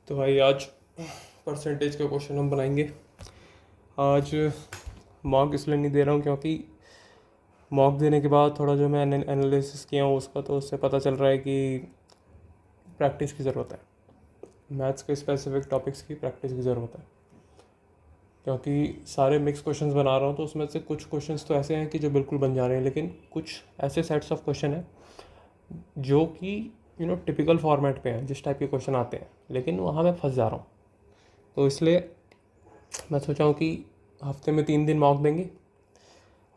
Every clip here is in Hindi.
तो भाई आज परसेंटेज का क्वेश्चन हम बनाएंगे। आज मॉक इसलिए नहीं दे रहा हूँ क्योंकि मॉक देने के बाद थोड़ा जो मैं एनालिसिस किया हूँ उसका, तो उससे पता चल रहा है कि प्रैक्टिस की ज़रूरत है। मैथ्स के स्पेसिफिक टॉपिक्स की प्रैक्टिस की ज़रूरत है, क्योंकि सारे मिक्स क्वेश्चंस बना रहा हूँ तो उसमें से कुछ क्वेश्चंस तो ऐसे हैं कि जो बिल्कुल बन जा रहे हैं, लेकिन कुछ ऐसे सेट्स ऑफ क्वेश्चन हैं जो कि टिपिकल फॉर्मेट पे हैं, जिस टाइप के क्वेश्चन आते हैं, लेकिन वहाँ मैं फंस जा रहा हूँ। तो इसलिए मैं सोचा हूँ कि हफ्ते में 3 दिन मॉक देंगे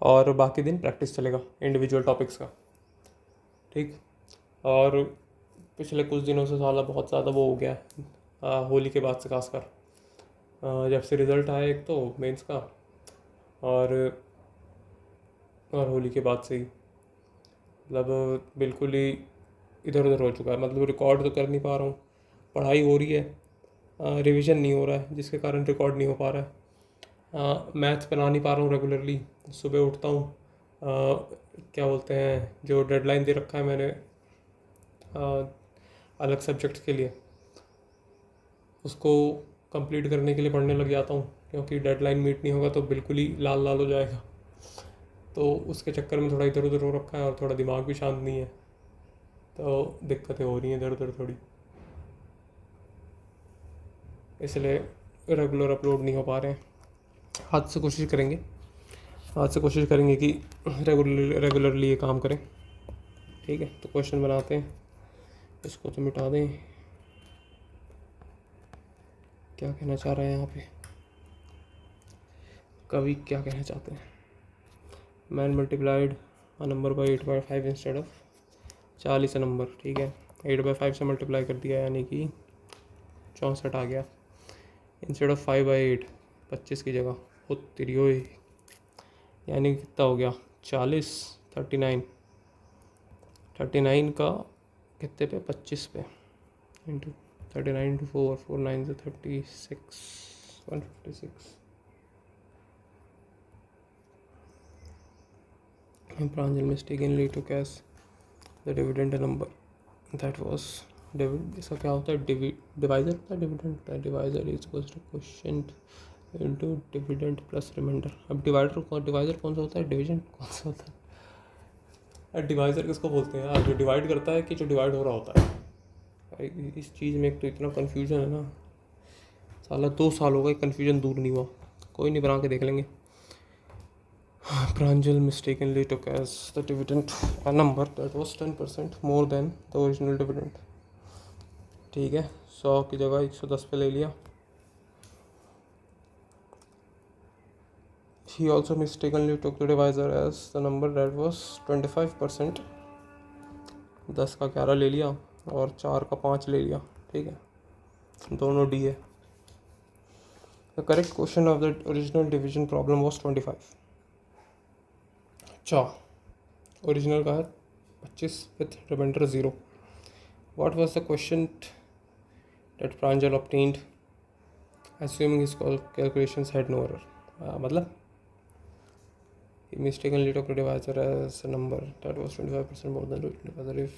और बाकी दिन प्रैक्टिस चलेगा इंडिविजुअल टॉपिक्स का। ठीक। और पिछले कुछ दिनों से साला बहुत ज़्यादा वो हो गया है, होली के बाद से खासकर जब से रिज़ल्ट आया एक तो मेंस का, और होली के बाद से ही मतलब बिल्कुल ही इधर उधर हो चुका है। मतलब रिकॉर्ड तो कर नहीं पा रहा हूँ, पढ़ाई हो रही है, रिवीजन नहीं हो रहा है जिसके कारण रिकॉर्ड नहीं हो पा रहा है। मैथ्स बना नहीं पा रहा हूँ रेगुलरली। सुबह उठता हूँ, क्या बोलते हैं, जो डेडलाइन दे रखा है मैंने अलग सब्जेक्ट्स के लिए, उसको कंप्लीट करने के लिए पढ़ने लग जाता हूँ, क्योंकि डेडलाइन मीट नहीं होगा तो बिल्कुल ही लाल लाल हो जाएगा। तो उसके चक्कर में थोड़ा इधर उधर हो रखा है और थोड़ा दिमाग भी शांत नहीं है, तो दिक्कतें हो रही हैं इधर उधर थोड़ी, इसलिए रेगुलर अपलोड नहीं हो पा रहे हैं। आज से कोशिश करेंगे कि रेगुलरली ये काम करें। ठीक है, तो क्वेश्चन बनाते हैं। इसको तो मिटा दें। क्या कहना चाह रहे हैं यहाँ पे कवि, क्या कहना चाहते हैं? Man multiplied a number by 8/5 instead of 40 number. ठीक है, 8/5 से मल्टीप्लाई कर दिया यानी कि 64 आ गया। इंस्टेड ऑफ 5/8, 25 की जगह हो तेरी ओए, यानी कितना हो गया 40, 39 का कितने पे, 25 पे, इंटू 39 इंटू 4 9 से 36, 156। Pranjal mistakenly took as the dividend a number that was इसका क्या होता है, डिवाइजर होता है dividend. Divisor is equals to quotient into dividend plus remainder. अब डिवाइजर कौन सा होता है, डिवीजन कौन सा होता है? डिवाइजर किसको बोलते हैं यार, जो डिवाइड करता है कि जो डिवाइड हो रहा होता है? भाई इस चीज़ में एक तो इतना कन्फ्यूजन है ना, साला 2 साल हो गए कन्फ्यूजन दूर नहीं हुआ। कोई नहीं, बना के देख लेंगे। Pranjal mistakenly took as the dividend a number that was 10% more than the original dividend. ठीक है, 100 की जगह 110 पे ले लिया। He also mistakenly took the divisor as the number that was 25%. 10 का 11 ले लिया और 4 का 5 ले लिया। ठीक है, दोनों डी है। The correct question of the original division problem was 25. अच्छा, ओरिजिनल का है 25 with remainder 0. What was the quotient that Pranjal obtained assuming his calculations had no error? मतलब he mistakenly took the divisor as a number that was 25% more than the original divisor. If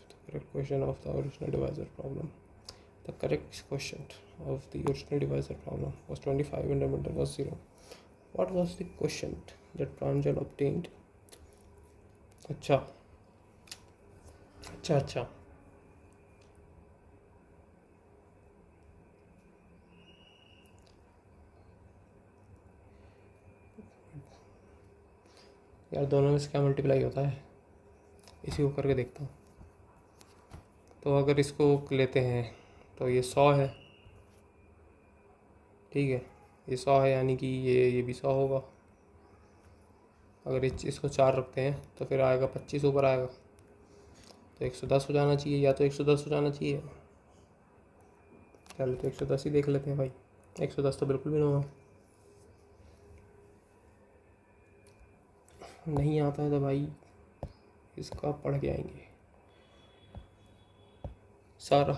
the correct question of the original divisor problem, the correct quotient of the original divisor problem was 25 and remainder was 0. What was the quotient that Pranjal obtained? अच्छा अच्छा अच्छा, यार दोनों में से क्या मल्टीप्लाई होता है, इसी को करके देखता हूँ। तो अगर इसको लेते हैं तो ये 100 है। ठीक है, ये 100 है यानी कि ये भी 100 होगा। अगर इसको 4 रखते हैं तो फिर आएगा 25 ऊपर आएगा, तो 110 हो जाना चाहिए, या तो 110 हो जाना चाहिए। चलो तो 110 ही देख लेते हैं भाई। 110 तो बिल्कुल भी नहीं आता है तो भाई इसका पढ़ के आएंगे सारा।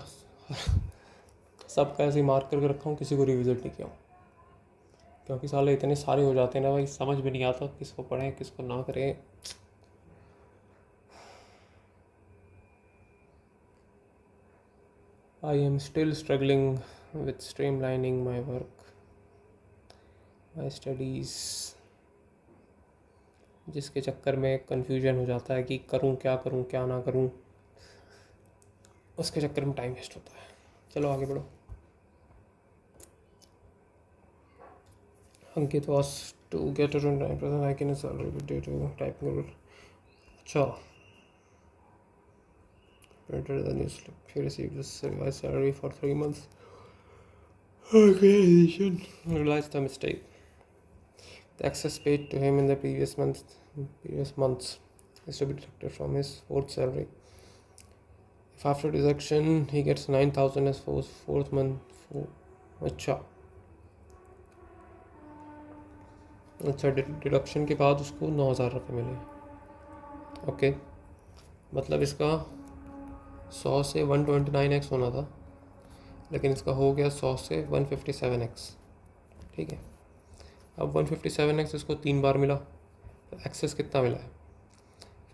सबका ऐसे ही मार्क करके रखा हूँ, किसी को रिविजिट नहीं किया हूँ, क्योंकि साले इतने सारे हो जाते हैं ना भाई, समझ में नहीं आता किसको पढ़ें किसको ना करें। I am still struggling with streamlining my work, my studies, जिसके चक्कर में कन्फ्यूजन हो जाता है कि करूं क्या ना करूं, उसके चक्कर में टाइम वेस्ट होता है। चलो आगे बढ़ो। अंकित was to get a 29% hike in his salary with due to typing error. अच्छा, printed the new slip. He received his revised salary for 3 months. Organization realized the mistake. The excess paid to him in the previous months is to be deducted from his fourth salary. If after deduction he gets 9,000 as for fourth month, अच्छा डिडक्शन के बाद उसको 9,000 रुपये मिले। ओके, मतलब इसका 100 से 129x होना था, लेकिन इसका हो गया 100 से 157x। ठीक है, अब 157x इसको 3 बार मिला, तो एक्सेस कितना मिला है?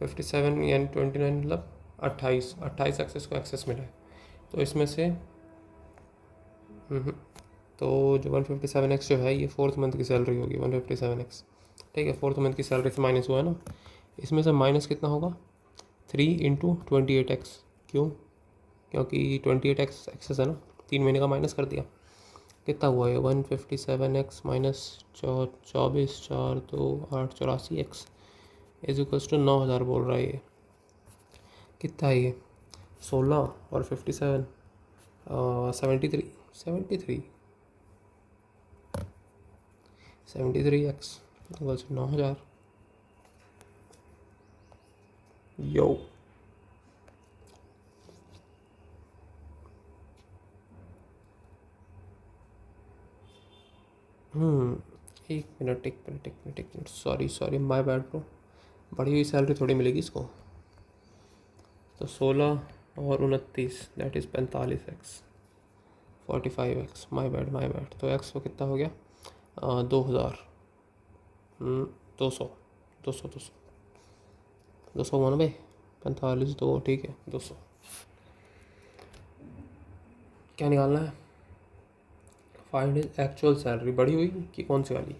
57 यानी 29 मतलब 28 एक्सेस को एक्सेस मिला है। तो इसमें से तो जो 157x जो है ये फोर्थ मंथ की सैलरी होगी 157x। ठीक है, फोर्थ मंथ की सैलरी से माइनस हुआ है ना, इसमें से माइनस कितना होगा? 3 इंटू 28x। क्यों? क्योंकि 28x एक्सेस है ना, 3 महीने का माइनस कर दिया। कितना हुआ ये? 157x minus 24 4 2 8 84x is equals to 9,000 बोल रहा है ये। कितना है ये? 16 और 57 73x इक्वल्स टू 9,000। यो एक minute, sorry my bad bro. बढ़ी हुई सैलरी थोड़ी मिलेगी इसको। तो 16 और 29 that is 45x 45x। My bad. तो x को कितना हो गया? 2,000 200 हुआ ना भाई? 45 2, ठीक है 200। क्या निकालना है? Find his actual salary. बढ़ी हुई कि कौन सी वाली?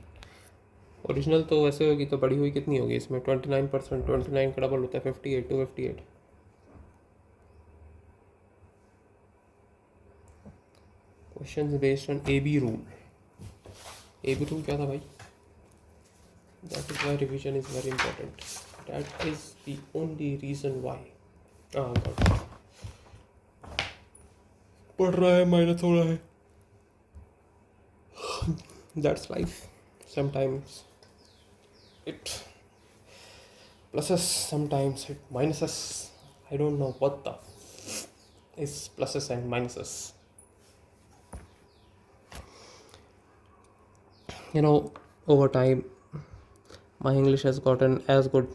ओरिजिनल तो वैसे होगी, तो बढ़ी हुई कितनी होगी इसमें? 29%। 29 का डबल होता है 58 to 58। Question based on AB rule. AB rule क्या था भाई? That is why revision is very important. That is the only reason why. पढ़ रहा है, माइनस हो रहा है। That's life. Sometimes it pluses, sometimes it minuses. I don't know what the is pluses and minuses. You know, over time, my English has gotten as good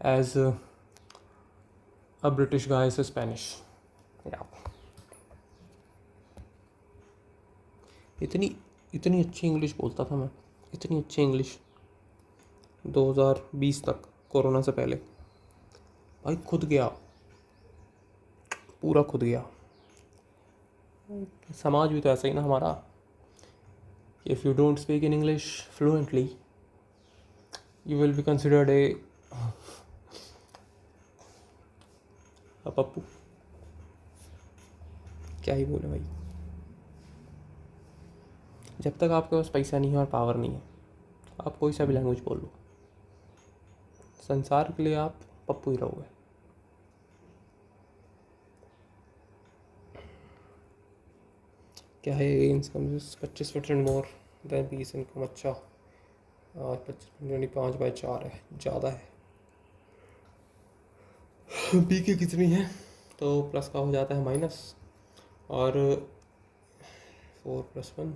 as a British guy's Spanish. Yeah. इतनी अच्छी इंग्लिश बोलता था मैं, इतनी अच्छी इंग्लिश 2020 तक, कोरोना से पहले। भाई खुद गया, पूरा खुद गया। समाज भी तो ऐसा ही ना हमारा। If you don't speak in English fluently you will be considered a Pappu. क्या ही बोले भाई। जब तक आपके पास पैसा नहीं है और पावर नहीं है, आप कोई सा भी लैंग्वेज बोल लो, संसार के लिए आप पप्पू ही रहोगे। क्या है? इनकम 25% मोर देन बीस इनकम। अच्छा, और 5/4 है, ज़्यादा है। बी की कितनी है? तो प्लस का हो जाता है माइनस, और 4 + 1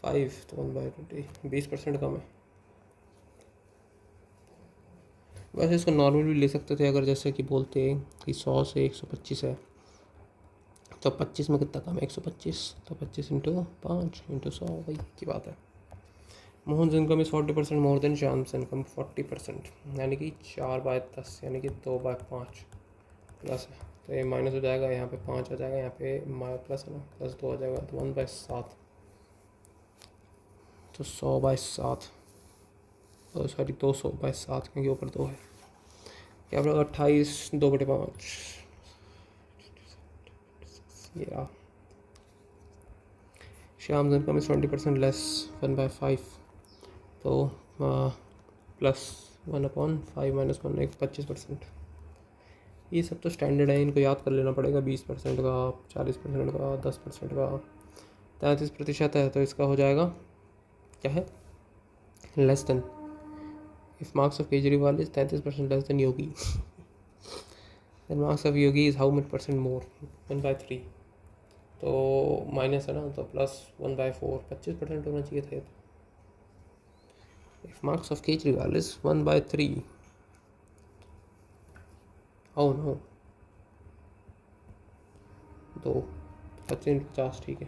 5, तो 1/20 20% कम है। वैसे इसको नॉर्मल भी ले सकते थे, अगर जैसे कि बोलते कि 100 से 125 है, तो 25 में कितना कम है? 125, तो 25 × 5 × 100 वही की बात है। Mohan income is 40% more than Shyam's income 40%, यानी कि 4/10 यानी कि 2/5 प्लस है। तो ये माइनस हो जाएगा, यहाँ पे 5 आ जाएगा, यहाँ पे प्लस है ना, +2 आ जाएगा, तो 1/7, तो 100/7, सॉरी 200/7, क्योंकि ऊपर 2 है। क्या बड़ा 28, 2/5 ये रहा। श्याम इनकम इज 20% लेस, 1/5, तो +1/5 -1 एक 25%। ये सब तो स्टैंडर्ड है, इनको याद कर लेना पड़ेगा। 20% का, 40% का, 10% का, 33% है, तो इसका हो जाएगा क्या है, less than. If marks of Kejriwal is 33% less than Yogi, then marks of Yogi is how much % more, 1/3, तो माइनस है ना, तो +1/4, 25% होना चाहिए था ये तो। If marks of Kejriwal is 1/3, oh no, 2, 50, ठीक है।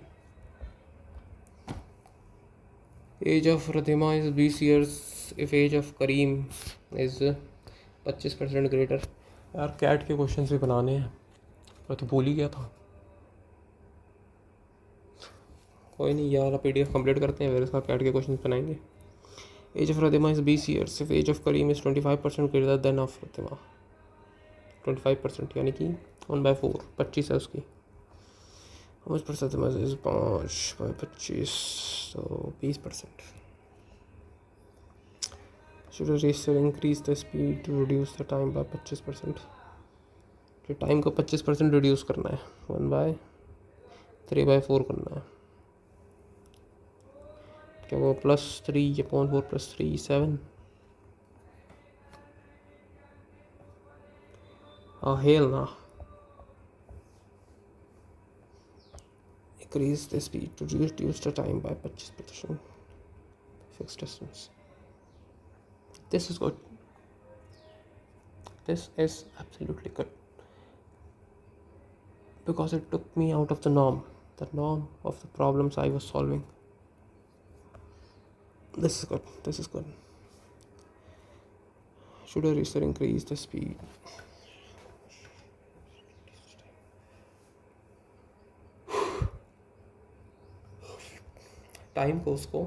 Age of Ratima is 20 years, if age of Karim is 25% greater. यार कैट के क्वेश्चन भी बनाने हैं, मैं तो भूल ही गया था। कोई नहीं यार, PDF कंप्लीट करते हैं, फिर इसका कैट के क्वेश्चन बनाएंगे। Age of Ratima is 20 years, if age of Karim is 25% greater than of Ratima, 25%, यानी कि 1/4, 25 है उसकी। How much % is 5/25, so 20%. Should a racer increase the speed to reduce the time by 25%? तो टाइम को 25% रिड्यूस करना है, 1/3/4 करना है। क्या वो +3/4 +3 7? हेल ना। Increase the speed to reduce the time by 25%. Fixed distance. This is good. This is absolutely good. Because it took me out of the norm of the problems I was solving. This is good. This is good. Should a racer increase the speed? Time को उसको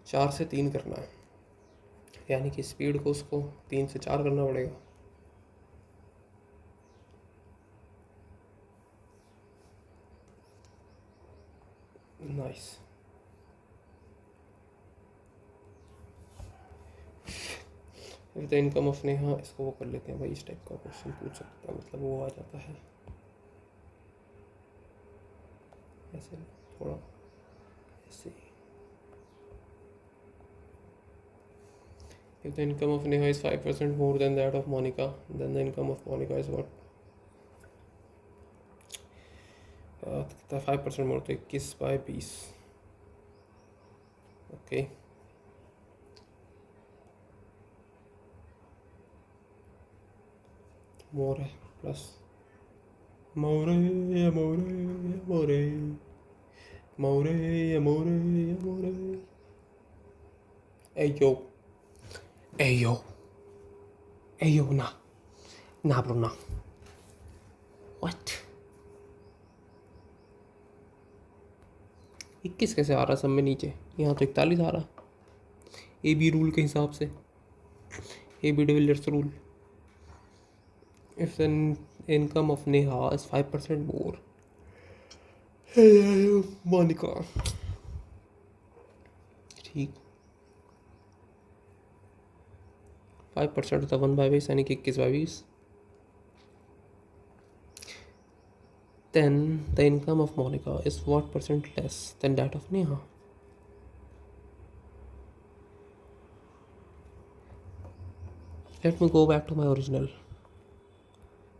4 से 3 करना है, यानी कि स्पीड को उसको 3 से 4 करना पड़ेगा। Nice. If the income of Neha, इसको वो कर लेते हैं भाई, इस टाइप का क्वेश्चन पूछ सकता है, मतलब वो आ जाता है ऐसे, थोड़ा ऐसे। If the income of Neha is 5% more than that of Monica, then the income of Monica is what? 5% more, तो 21/20। ओके, मोर है प्लस, मोरे मोरे मोरे मोरे मोरे मोरे। एयो एयो एयो, ना ब्रो, ना। व्हाट? 21 कैसे आ रहा सब में नीचे? यहाँ तो 41 आ रहा, AB रूल के हिसाब से, AB de Villiers rule. If the income of Neha is 5% मोर, मोनिका, ठीक, 5% होता 1/20, यानी कि 21/20। Then the income of Monica is what % less than that of Neha? Let me go back to my original.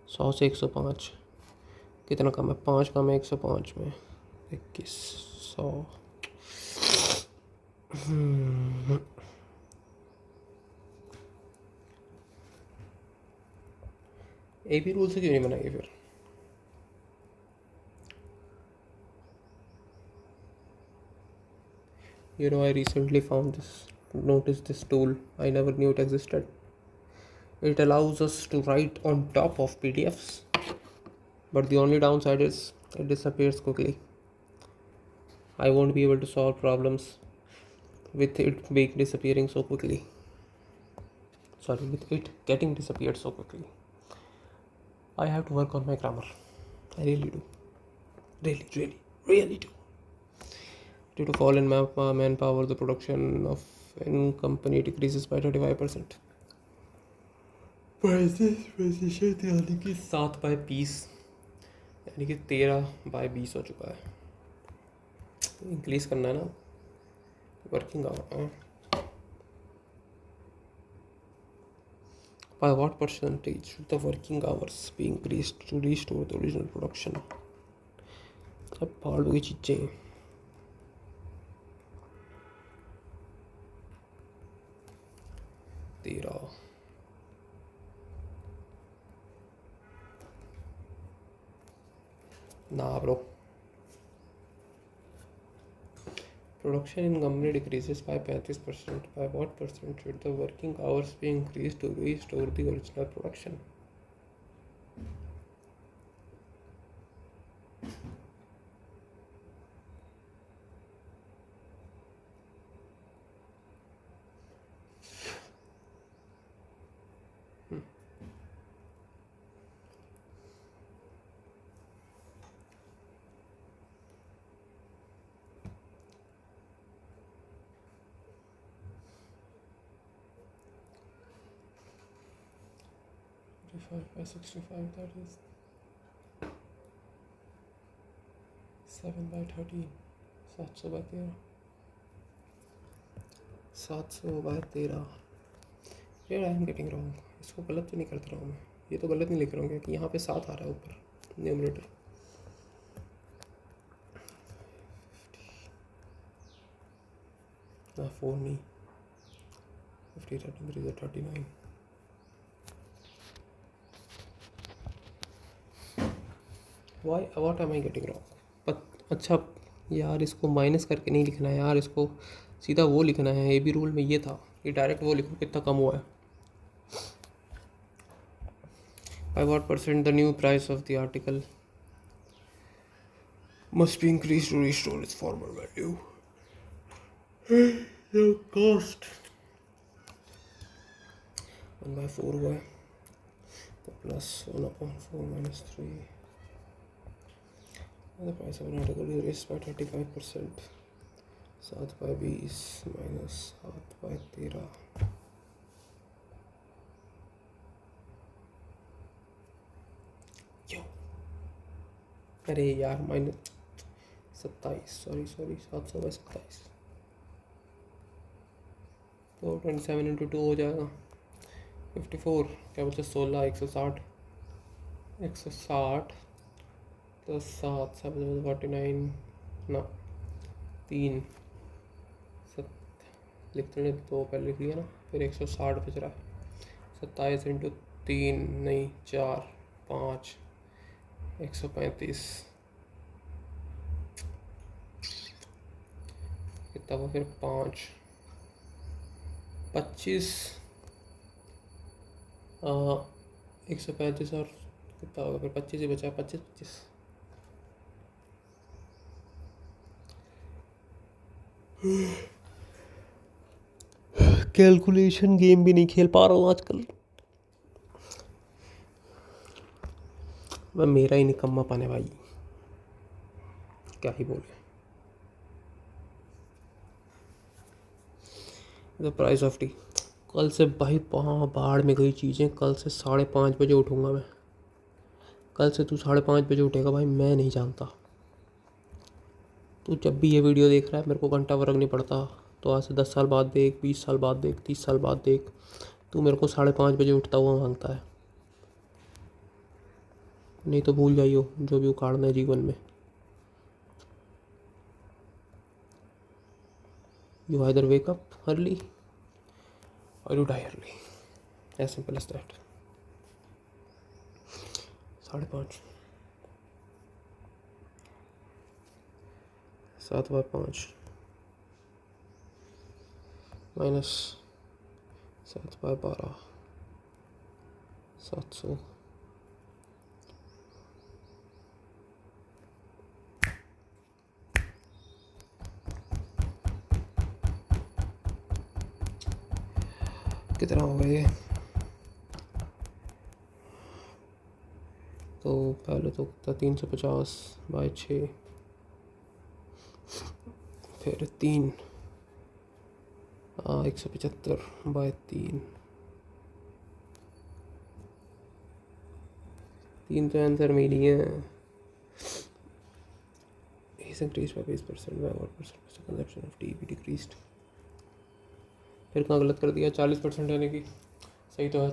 100 से 105 कितना कम है? 5 कम है 105 में, 21, 100। AB रूल से क्यों नहीं बनाएंगे फिर? You know, I recently noticed this tool. I never knew it existed. It allows us to write on top of PDFs. but the only downside is it disappears quickly. I won't be able to solve problems with it being disappearing so quickly. Sorry, with it getting disappeared so quickly. I have to work on my grammar. I really do. Really do. Due to fall in manpower, the production of in company decreases by 35%. Prices precision यानी कि 7/20 यानी कि 13/20 हो चुका है. इंक्रीज करना है ना working hour. By what percentage should the working hours be increased to restore the original production? अब फालतू की चीज़ें. तेरा ना bro. Production in company decreases by 35%. By what percent should the working hours be increased to restore the original production? By 65, that is 7/13. 700/13. 700/13. यार आई एम गेटिंग रॉन्ग. इसको गलत तो नहीं करता रहा हूँ मैं. ये तो गलत नहीं लिख रहा हूँ क्योंकि यहाँ पे 7 आ रहा है ऊपर न्यूमरेटर. ना 4 नहीं. 50 33 39. What am I getting wrong? अच्छा यार इसको माइनस करके नहीं लिखना है यार. इसको सीधा वो लिखना है. ये भी रूल में ये था. ये डायरेक्ट वो लिखो कितना कम हुआ है. By what percent the new price of the article must be increased to restore its former value? The cost 1/4 हुआ है. तो plus 1/4 minus 3. The price of an article is raised by 35%. 7/20 minus 7/13. क्यों? अरे यार माइनस 27. सॉरी 700/27. तो 27 इंटू 2 हो जाएगा 54. क्या बोलते 16. 160 प्लस 7 49 ना 3 लिखते हैं 2 पहले लिख लिया ना. फिर 160 बच रहा है. 27 इंटू 3 नहीं 4 5 135. कितना हुआ फिर 5 25 135 और कितना होगा फिर 25 ही बचा. 25 कैलकुलेशन गेम भी नहीं खेल पा रहा हूँ आजकल. मैं मेरा ही निकम्मा पाने भाई. क्या ही बोले. The price of T. कल से भाई बाहर में गई चीज़ें. कल से 5:30 बजे उठूँगा मैं. कल से तू 5:30 बजे उठेगा भाई मैं नहीं जानता. तू जब भी ये वीडियो देख रहा है मेरे को घंटा फर्क नहीं पड़ता. तो आज से 10 साल बाद देख, 20 साल बाद देख, 30 साल बाद देख, तू मेरे को 5:30 बजे उठता हुआ मांगता है. नहीं तो भूल जाइयो जो भी उखाड़ना है जीवन में. You either wake up early और you die early. As simple as that. 5:30. 7/5 minus 7/12 700 कितना हो गया ये? तो पहले तो था 350/6, फिर 175/3। 3 तो आंसर में ही नहीं है। Is increased by 20% by what percent the consumption of tea be decreased? फिर कहाँ गलत कर दिया? 40% यानी कि सही तो है।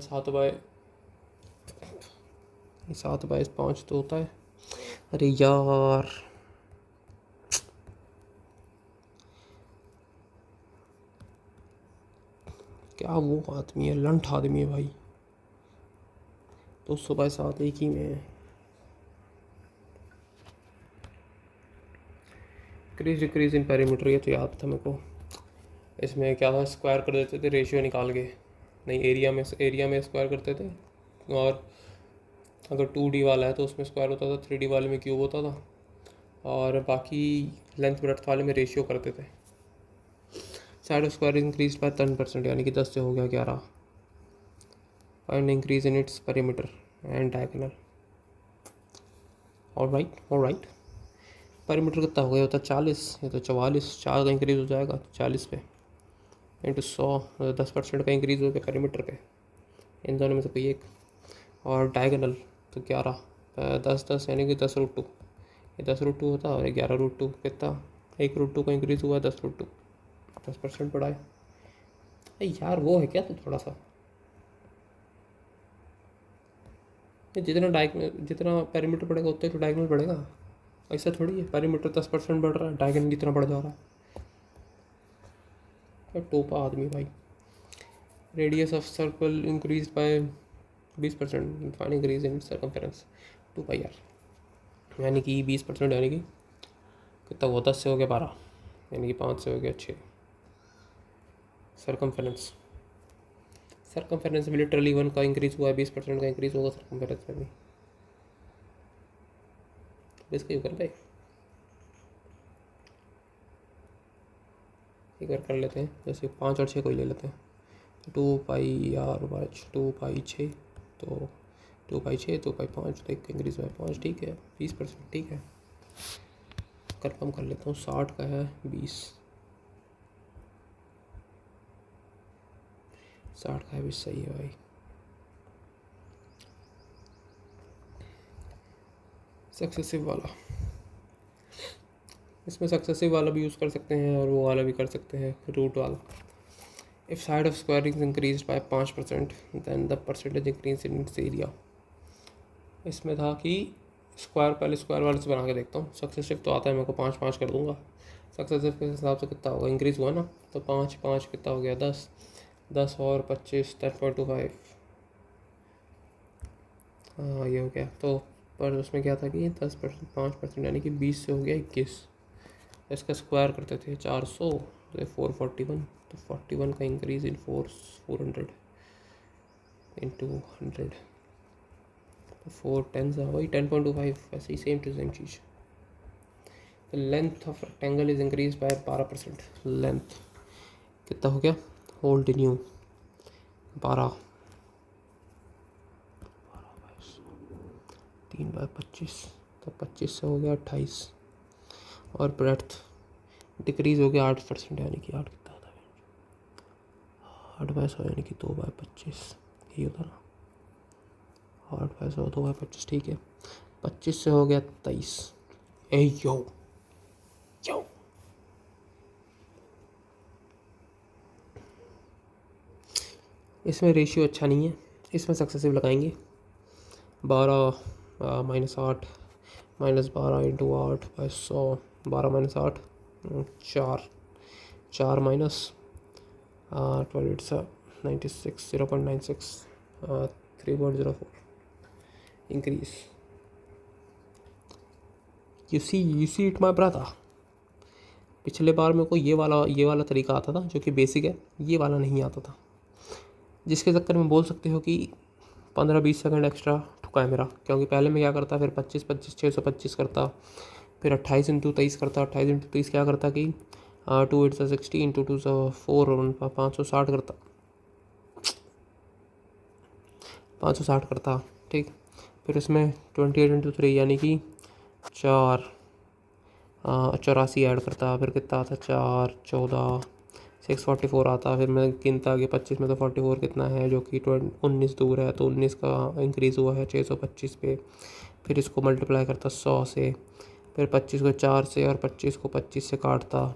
7/5 तो होता है। अरे यार, क्या वो आदमी है, लंठ आदमी है भाई। तो 200/7 एक ही में है। डिक्रीज इन पेरीमीटर, ये तो याद था मेरे को। इसमें क्या था, स्क्वायर कर देते थे रेशियो निकाल के, नहीं एरिया में स्क्वायर करते थे। और अगर 2D वाला है तो उसमें स्क्वायर होता था, 3D वाले में क्यूब होता था, और बाकी लेंथ ब्रेड्थ वाले में रेशियो करते थे। Side of square increase by 10%, यानी कि 10 से हो गया 11। Find increase in its perimeter and diagonal. Alright. Perimeter कितना हो गया होता है? 40, ये तो 44। 4 का इंक्रीज हो जाएगा तो 40 पे इंटू 100, 10% का इंक्रीज हो गया पेरीमीटर पे, इन दोनों में से कोई एक। और डायगोनल तो 11, 10 यानी कि 10√2। ये 10√2 होता है, और 11√2 कितना? 1√2 का इंक्रीज हुआ, 10√2, 10% बढ़ाए। यार वो है क्या तो थोड़ा सा, जितना पेरीमीटर बढ़ेगा उतना तो डायगोनल बढ़ेगा। ऐसा थोड़ी है, पेरीमीटर 10% बढ़ रहा है, डायगोनल जितना बढ़ जा रहा है। टोपा आदमी भाई। Radius of circle increase by 20%, find increase in circumference 2πr, यानी कि 20%, यानी कि कितना हुआ? 10 से हो गया 12, यानी कि 5 से हो गया 6। सर्कमफेरेंस में लिटरली 1 का इंक्रीज हुआ है, 20% का इंक्रीज होगा सर्कमफेरेंस में भी। इसका यू कर भाई, एक बार कर लेते हैं, जैसे 5 और 6 को ही ले लेते हैं। 2πr/2π6, तो 2π6, 2π5, तो एक इंक्रीज हुआ है 5, ठीक है। 20%, ठीक है। कंफर्म कर लेता हूँ, 60 का है 20, 60 का है 20, सही है भाई। सक्सेसिव वाला, इसमें सक्सेसिव वाला भी यूज़ कर सकते हैं और वो वाला भी कर सकते हैं, रूट वाला। If side of square is increase by 5%, then the percentage increase in its area. इसमें था कि पहले स्क्वायर वाले से बना के देखता हूँ। सक्सेसिव तो आता है मेरे को, 5 कर दूंगा। सक्सेसिव के हिसाब से कितना होगा? इंक्रीज़ हुआ ना, तो 5 कितना हो गया? 10, 10 और 25, 10.25। हाँ ये हो गया। तो पर उसमें क्या था कि 10%, 5% यानी कि 20 से हो गया 21। इसका स्क्वायर करते थे 400, तो 441, तो 41 का इंक्रीज इन 400 इंटू 100, तो 4 10 वही 10.25, वैसे ही सेम टू सेम चीज़। The length of rectangle is increase by 12%। Length कितना हो गया? होल्ड न्यू 12, 3/25, तो 25 से हो गया 28। और ब्रेड्थ डिक्रीज हो गया 8%, यानी कि 8 कितना होता है? 8/100, यानी कि 2/25, यही होता ना, 8/100, 2/25, ठीक है। 25 से हो गया 23। ए यो यो, इसमें रेशियो अच्छा नहीं है, इसमें सक्सेसिव लगाएंगे। 12 -8 -12 into 8/100, 12 - 8 4 minus 12 96, 0.96, 3.04 increase. You see it my brother. पिछले बार मेरे को ये वाला तरीका आता था जो कि बेसिक है, ये वाला नहीं आता था, जिसके चक्कर में बोल सकते हो कि 15-20 सेकंड एक्स्ट्रा ठुका है मेरा। क्योंकि पहले मैं क्या करता, फिर 25 625 करता, फिर 28 इंटू 23 करता। 28 इंटू 23 क्या करता कि 2 8 60 इंटू 2 4 560 करता। 560 करता, ठीक। फिर इसमें 28 × 3 यानी कि 84 ऐड करता, फिर कितना आता, 4 14 644 आता। फिर मैं गिनता आगे 25 में, तो 44 कितना है, जो कि 19 दूर है, तो 19 का इंक्रीज़ हुआ है 625 पे। फिर इसको मल्टीप्लाई करता 100 से, फिर 25 को 4 से और 25 को 25 से काटता।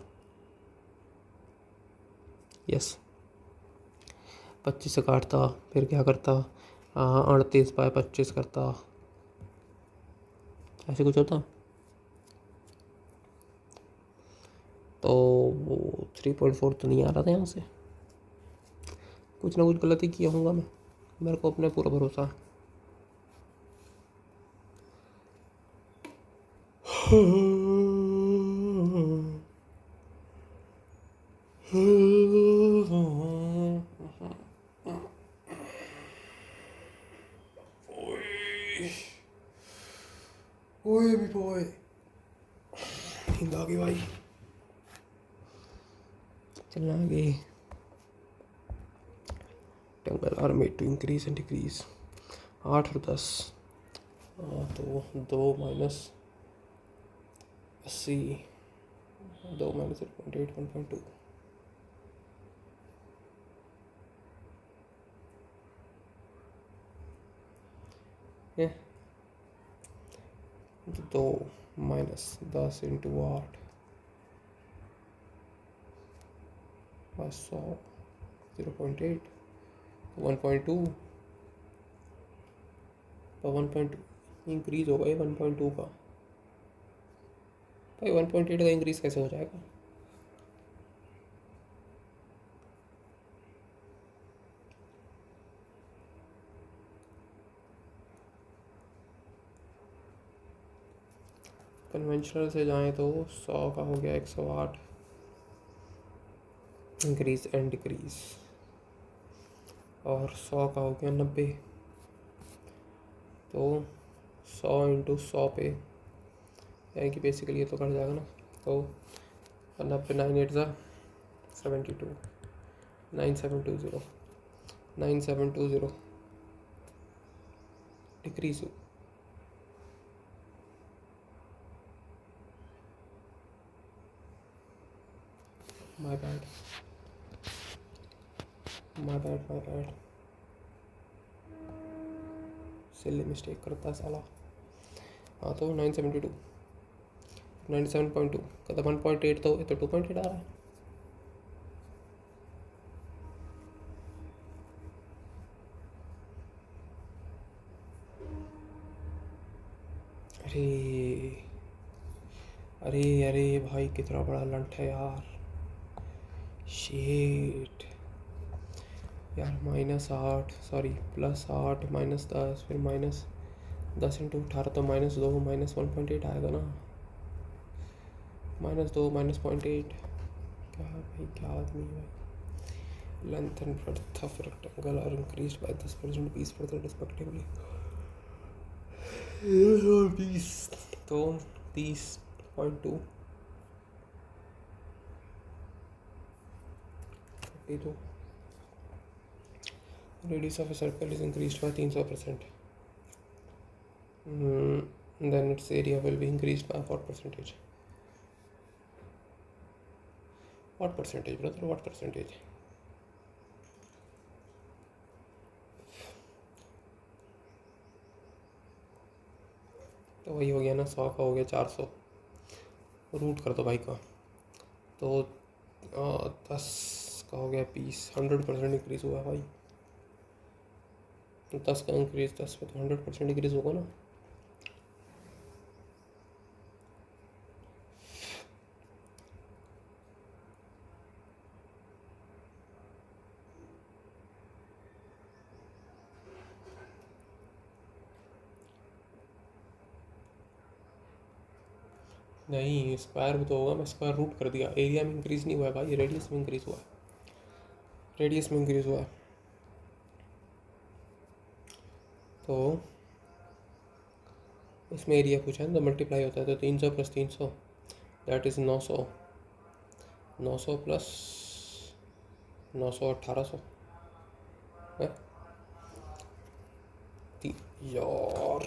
यस, 25 से काटता। फिर क्या करता, 38/25 करता, ऐसे कुछ होता। तो वो 3.4 तो नहीं आ रहा था यहाँ से, कुछ ना कुछ गलती किया होगा मैं, मेरे को अपने पूरा भरोसा है। ओए भी बॉय, नींद आ गई भाई, चलना आगे। Tangle are made to increase and decrease. 8 और 10, तो 2 माइनस 80, 2 माइनस 0.8 1.2। ये 2 माइनस 10 × 8 बस 100, 0.8, 1.2, तो 1.2 इंक्रीज होगा ये 1.2 का। भाई 1.8 का इंक्रीज कैसे हो जाएगा? कन्वेंशनल से जाएं तो 100 का हो गया 108, इंक्रीज एंड डिक्रीज, और 100 का हो गया 90, तो 100 × 100 पे, यानी कि बेसिकली ये तो कट जाएगा ना, तो 90 9 8 72, 9720, 9720 decrease. My bad, my bad, my bad, silly mistake करता है साला। हाँ, तो 972, 97.2 कहता 1.8, तो ये तो 2.8 आ रहा है। अरे अरे अरे भाई, कितना बड़ा लंट है यार, शेट यार। -8, सॉरी +8 -10, फिर -10 × 18, तो -2 -1.8 आएगा ना, -2 -0.8। क्या भाई, क्या आदमी है भाई। Length and breadth of rectangle are increased by 10% 20% respectively. 20, तो 30.2, 32। Radius of a circle is increased by 300%. Then its area will be increased by what percentage? What percentage, brother? What percentage? तो वही हो गया ना, 100 का हो गया 400, रूट कर दो भाई का, तो 10 का हो गया 20, 100% इंक्रीज हुआ भाई। तो 10 का इंक्रीज 10 पे, तो 100% इंक्रीज होगा ना। नहीं, स्क्वायर में तो होगा, मैं स्क्वायर रूट कर दिया। एरिया में इंक्रीज नहीं हुआ है भाई, रेडियस में इंक्रीज हुआ है, रेडियस में इंक्रीज हुआ है। तो इसमें एरिया पूछा है तो मल्टीप्लाई होता है, तो 300 + 300 दैट इज़ 900, 900 + 900 1800 है। यार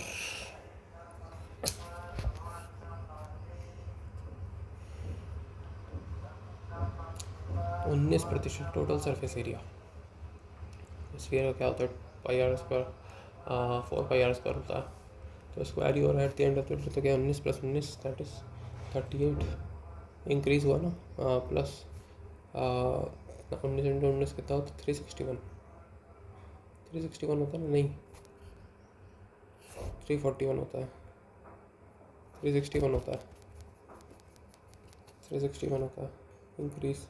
19% टोटल सरफेस एरिया। स्फीयर का क्या होता है, pi r square, 4 pi r square होता है। तो स्क्वायर ही हो रहा है at the end of the, तो क्या 19 + 19 दैट इज 38 इंक्रीज हुआ ना, प्लस 19 × 19 कितना होता है, 361 होता है ना, नहीं 341 होता है, 361 होता है, 361 होता है increase.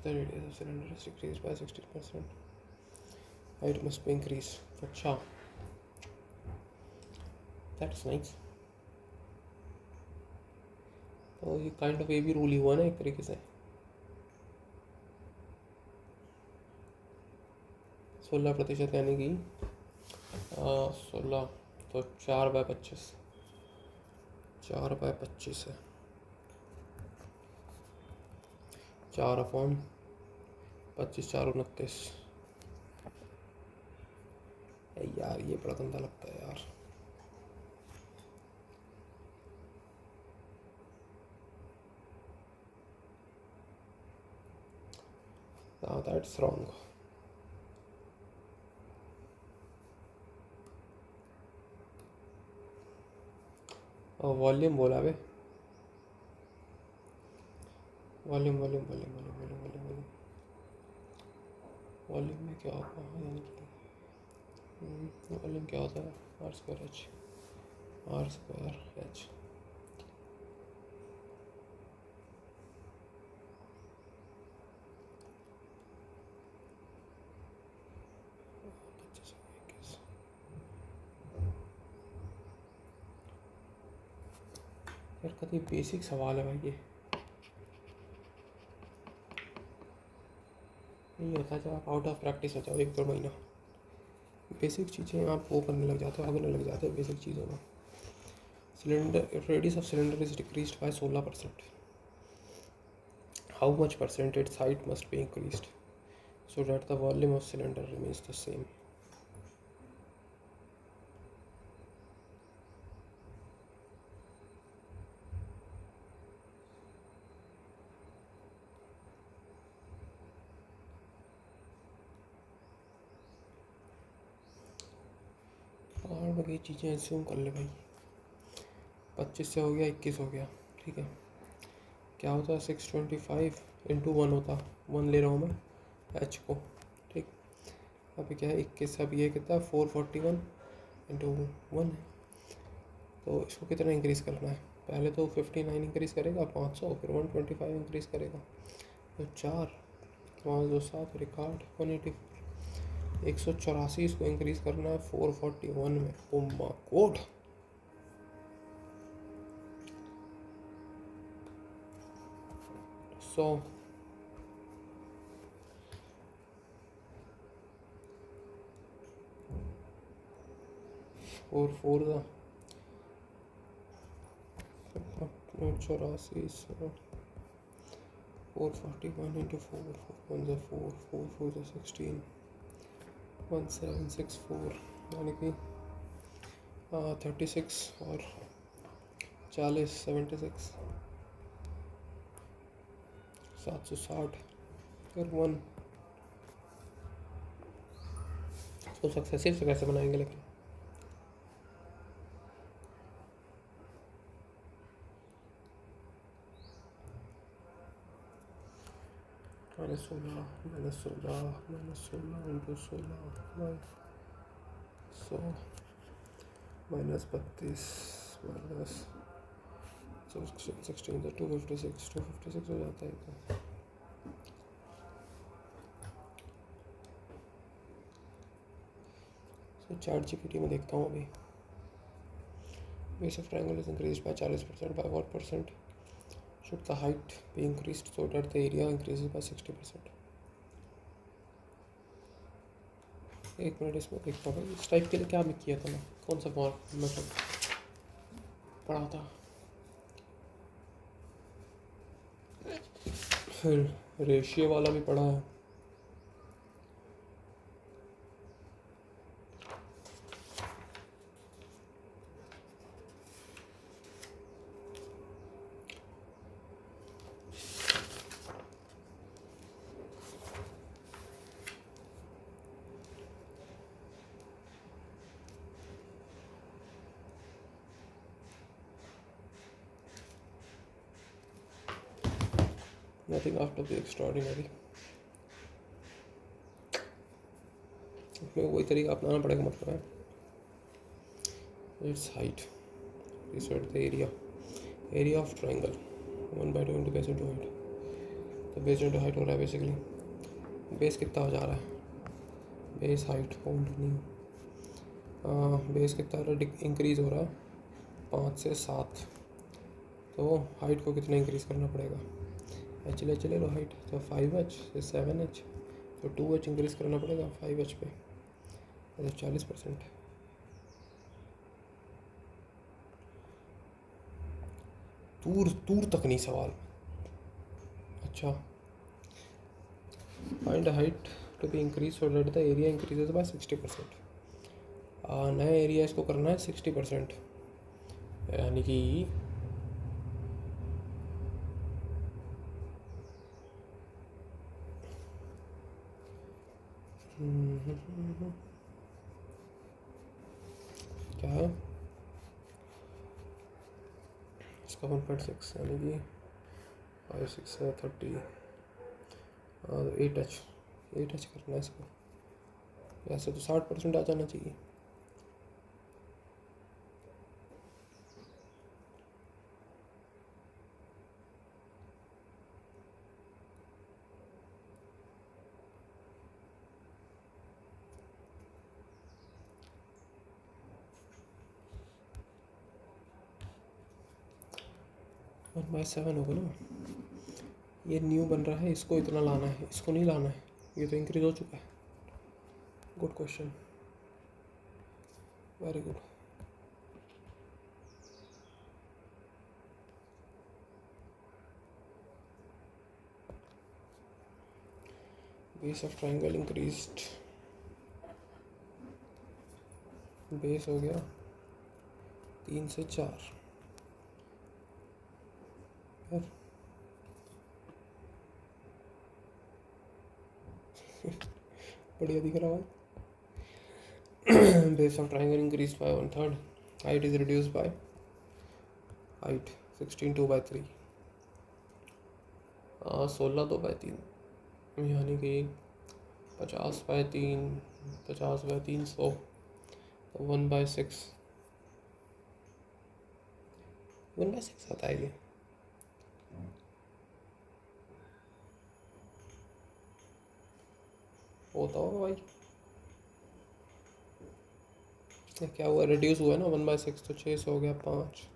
The radius of cylinder is decreased by 16%. Height must be increased. अच्छा, that's nice. तो ये काइंड ऑफ ये भी रूल ही हुआ ना एक तरीके से। 16% यानी कि 16, तो 4/25, 4/25 है, 4/25, 4×29। यार ये बड़ा गंदा लगता है यार। That's wrong. वॉल्यूम बोला बे, volume volume volume volume volume volume volume volume में क्या होगा, यानी कि वॉल्यूम क्या होता है, R² H, R² H। यार कभी बेसिक सवाल है भाई, ये नहीं होता जब आप आउट ऑफ प्रैक्टिस हो जाओ 1-2 महीना। बेसिक चीज़ें आप वो करने लग जाते हो, भागने लग जाते हो बेसिक चीज़ों में। Cylinder radius of cylinder is decreased bye 16%। How much percent it's height must be increased so that the volume of cylinder remains the same? और बाकी चीज़ें एज्यूम कर ले भाई। 25 से हो गया, 21 हो गया, ठीक है। क्या होता है, 625 × 1 होता, 1 ले रहा हूँ मैं H को, ठीक। अभी क्या है 21, अब ये कितना 441 × 1 है। तो इसको कितना इंक्रीज़ करना है, पहले तो 59 इंक्रीज़ करेगा 500, फिर 125 इंक्रीज़ करेगा, तो 4 5 2 7 रिकॉर्ड 184, 184 इसको इंक्रीज़ करना है 441 में। ओ माय गॉड, सो 4 था 84, 441 × 4, 4 1 4, 4 4 16, 1764, यानी कि 36 और 40 76, 760 फिर 1। तो सक्सेसिव से कैसे बनाएंगे, लेकिन -16 -16 -16 × 16 100 -32 16 से 256 हो जाता है तो। तो ChatGPT में देखता हूँ अभी। Base of triangle is increased bye 40%, by what percent should the height be increased so that the area increases by 60%? एक मिनट इसमें देखता हूँ इस टाइप के लिए क्या मैं किया था, मैं कौन सा फॉर्म मतलब पढ़ा था। फिर रेशियो वाला भी पढ़ा है। Nothing after the extraordinary. इसमें वही तरीका अपनाना पड़ेगा, मतलब है it's height reset the area of triangle 1/2 into base into height. तो बेस इंटू हाइट हो रहा है बेसिकली, बेस कितना हो जा रहा है, बेस हाइट होल्ड नहीं, बेस कितना इंक्रीज़ हो रहा है 5 से 7, तो हाइट को कितना इंक्रीज़ करना पड़ेगा, चले लो हाइट, तो 5h से 7h, तो 2h इंक्रीज़ करना पड़ेगा 5h पे, तो 40%। दूर तक नहीं सवाल। अच्छा, find height to be increase so that the area increases by 60%। नया एरिया इसको करना है 60%, यानी कि क्या है इसका 1.6, यानी कि 5 6 30 और 8h करना है इसको। ऐसे तो 60% आ जाना चाहिए। वन बाई 7 होगा ना, ये न्यू बन रहा है, इसको इतना लाना है, इसको नहीं लाना है, ये तो इंक्रीज हो चुका है। Good question, very good. Base of triangle increased, base हो गया 3 से 4, बढ़िया दिख रहा है। Base of triangle increase by 1/3, height is reduce by height 16 2/3, 16 2/3, यानी कि 50/3, 50/300, 1/6, 1/6 आता है ये। होता होगा भाई, क्या हुआ, रिड्यूस हुआ है ना 1/6, तो 6 हो गया 5।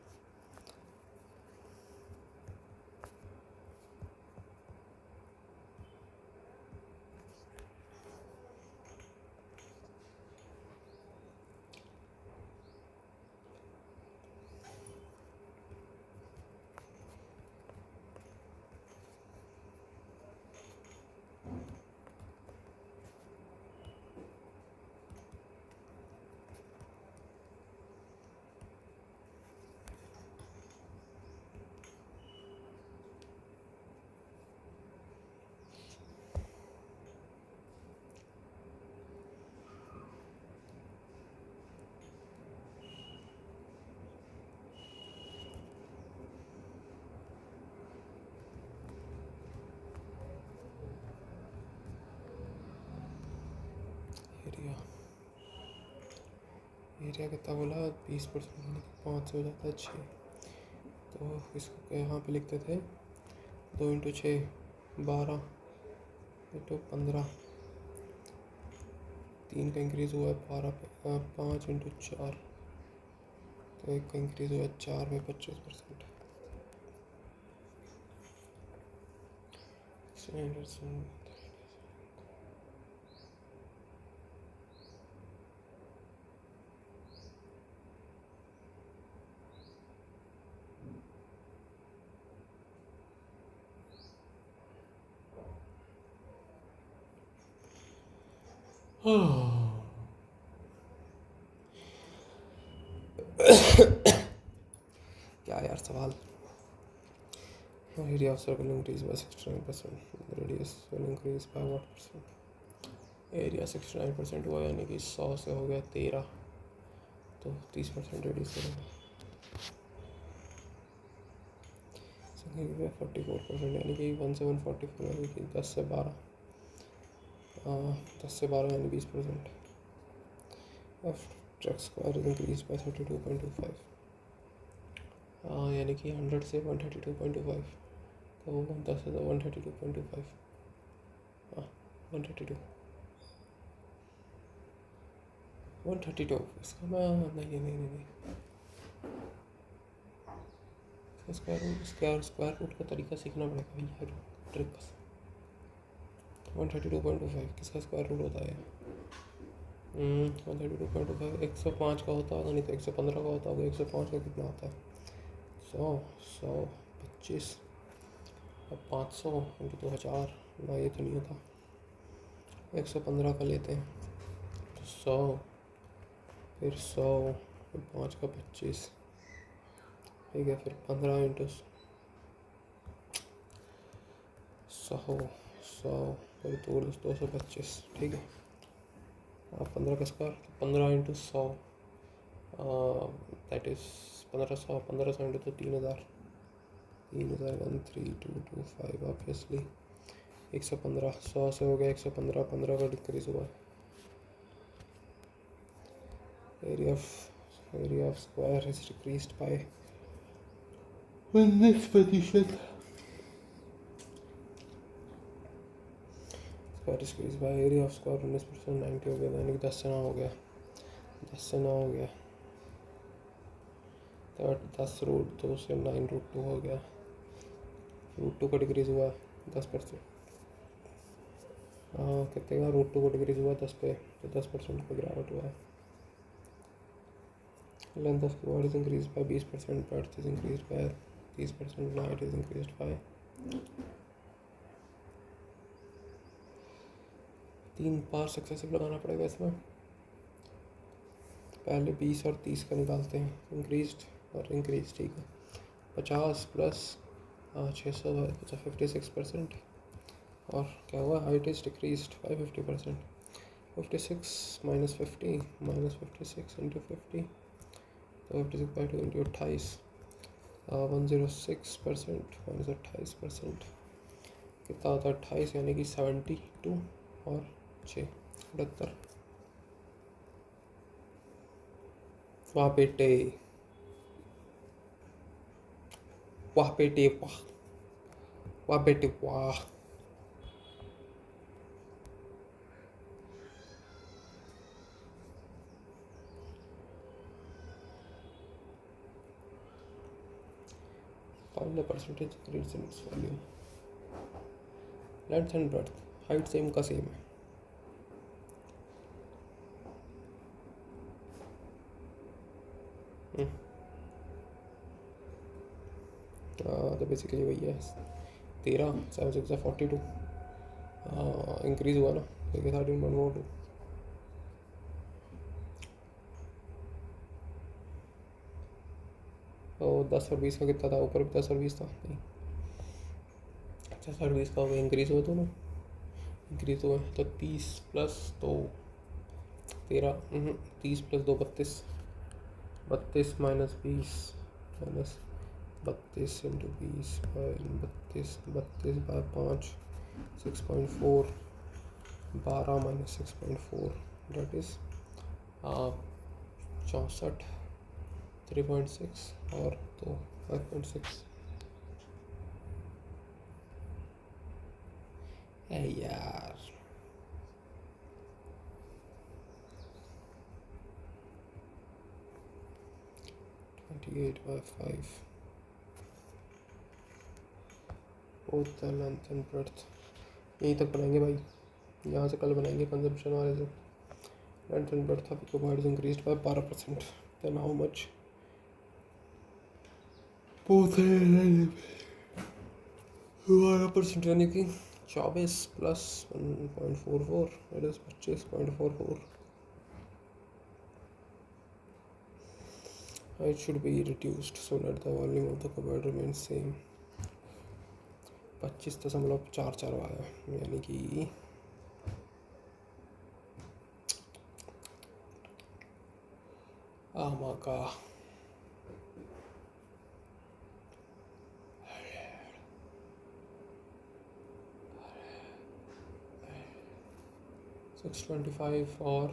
एरिया कितना बोला, 20%, 5 से हो जाता है 6, तो इसको यहाँ पे लिखते थे 2 × 6 12 तो 15, 3 का इंक्रीज़ हुआ है 12 पे, 5 × 4, तो 1 का इंक्रीज़ हुआ है 4 में 25%। क्या यार सवाल. Area of circle increase by 69%. Radius will increase by what percent? Area 69% हुआ यानी कि 100 से हो गया 13, तो 30% रेडियस करेगा. 44% यानी कि 1 से 144 यानी कि 10 से 12 यानी 20%. Of truck square is increase bye 32.25 यानी कि 100 से 132.25, तो 10 से 132.25 132 इसका मैं नहीं स्क्वायर रूट का तरीका सीखना पड़ेगा भैया. ट्रिक 132.25 किसका स्क्वायर रूट होता है? 132.25 105 का होता होगा, नहीं तो 115 का होता होगा. 105 का कितना होता है? 125 अब 500 इंटू 2000 ना, ये तो नहीं होता. 115 का लेते हैं तो 100, फिर 100, फिर 5 का 25, ठीक है. फिर 15 इंटू 100, फिर 225, ठीक है. 15 का square, 15 into 100 that is 1500 into तो 3000 13225 ऑब्वियसली 115. 100 से हो गया 115, 15 का डिक्रीज हुआ. Area of square is decreased bye 19%. Square decrease by area of square 19%, 90 हो गया यानी कि 10 से 9 हो गया. 10 रूट 2 से 9 रूट 2 हो गया. रूट 2 का डिक्रीज हुआ 10%. कितने का रूट 2 का डिक्रीज हुआ 10 पे, तो 10% का गिरावट हुआ है. Length of square is increase bye 20%, breadth is increase bye 30%, height is increase bye 3 bar successive लगाना पड़ेगा इसमें. पहले 20 और 30 का निकालते हैं. इंक्रीज्ड और इंक्रीज, ठीक है. 50 प्लस 600 है तो 56%. और क्या हुआ? Height is decreased bye 50%. 56 minus 50 minus 56 into 50, तो 56 बाई 2 इंटू 28, 106% माइनस 28% कितना होता है? 28 यानी कि 72 और 6 78. वाह बेटे वाह बेटे वाह, वाह बेटे वाह. Find the percentage increase in its volume. Length and breadth, height same का सेम है. तो बेसिकली वही है. 13 7 6 42 इंक्रीज हुआ ना, देखिए 13.42. तो 10 और 20 का कितना था? ऊपर भी 10 और 20 था. नहीं, 10 और 20 का हो गया. इंक्रीज हुआ दोनों, इंक्रीज हुआ. तो 30 plus 2 13, 30 plus 2 32, 32 minus 20 minus 32 into 20 by 32, 32 by 5 6.4, 12 minus 6.4 that is 64, 3.6 और 2 5.6. यार 28/5 both the length and breadth. यहीं तक बनाएंगे भाई, यहाँ से कल बनाएंगे कंजम्पशन वाले से. Length and breadth of cuboid is increased by 12%. Then how much? Both 12% यानी कि 24 प्लस 1.44 it is 25.44. It should be reduced so that the volume of the cupboard remains same. 25.44 आया यानी कि आमा का 625 और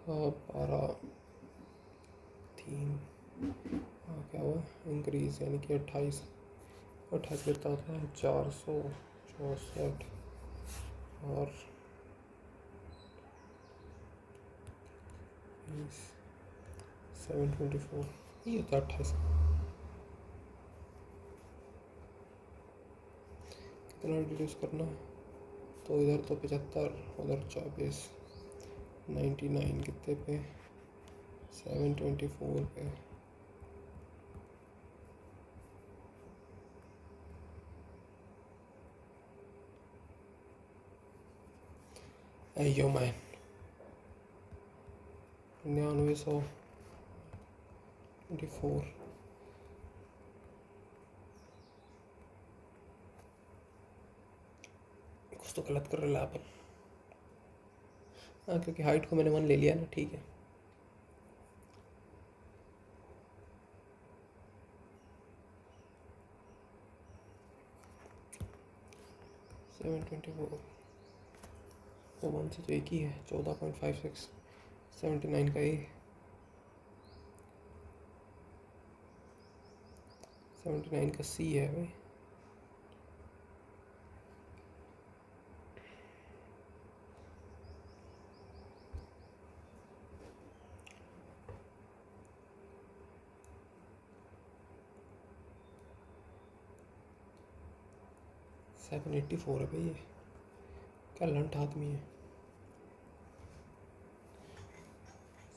12 क्या हुआ इंक्रीज यानी कि 28 कितना होता है 464 और 724 ये होता है 28. कितना रिड्यूस करना है तो इधर तो 75 उधर 24 99 कितने पे 724 पे अयो मैन 9924 कुछ तो गलत कर रहा है अपन. हाँ क्योंकि हाइट को मैंने 1 ले लिया ना ठीक है. तो 1 से तो एक ही है 14.56 79 का ही 79 का सी है भाई. $784 है भाई. ये क्या लंट आदमी है.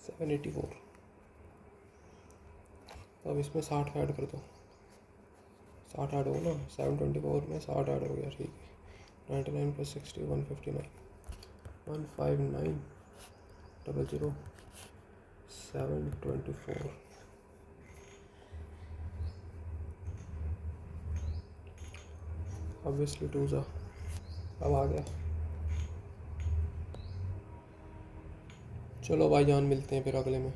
784 तो अब इसमें 60 ऐड कर दो. 60 ऐड हो ना 724 में 60 ऐड हो गया ठीक है. 99 + 60 159 159 00 724 ऑब्वियसली 2 सा अब आ गया. चलो भाईजान मिलते हैं फिर अगले में.